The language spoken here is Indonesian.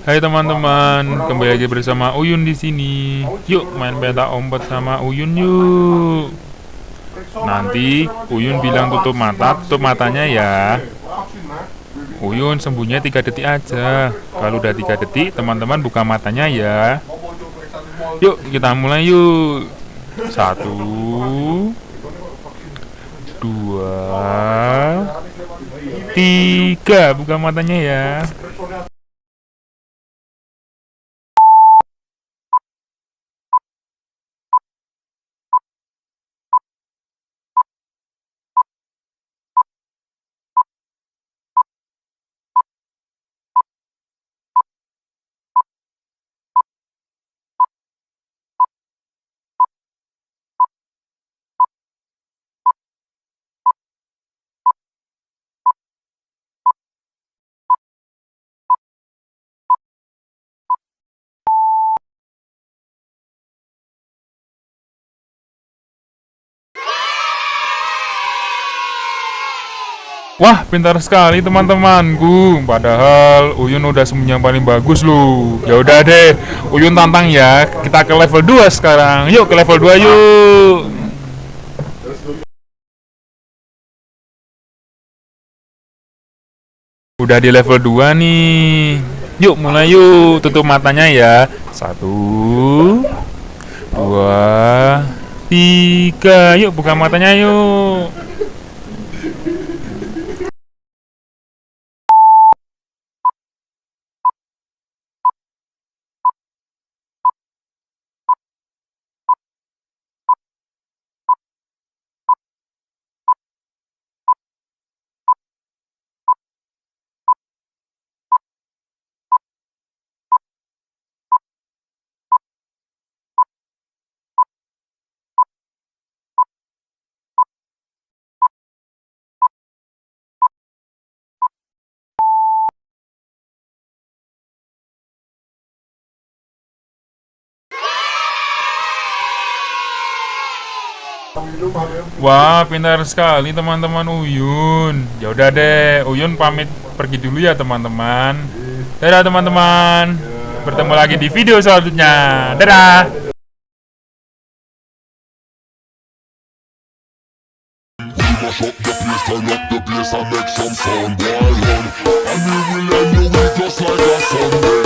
Hai teman-teman, kembali lagi bersama Uyun di sini. Yuk main peta umpet sama Uyun yuk. Nanti Uyun bilang tutup matanya ya. Uyun sembunyinya 3 detik aja. Kalau udah 3 detik, teman-teman buka matanya ya. Yuk kita mulai yuk. Satu, dua, tiga, buka matanya ya. Wah, pintar sekali teman-temanku. Padahal Uyun udah sembunyi yang paling bagus loh. Ya udah deh, Uyun tantang ya. Kita ke level 2 sekarang. Yuk ke level 2 yuk. Udah di level 2 nih. Yuk mulai yuk. Tutup matanya ya. Satu, dua, tiga. Yuk buka matanya yuk. Wah, pintar sekali teman-teman Uyun. Ya udah deh, Uyun pamit pergi dulu ya teman-teman. Dadah teman-teman. Bertemu lagi di video selanjutnya. Dadah. Mash up the place, turn up the bass and make some sound, boy, run. And we will end your week just like a Sunday.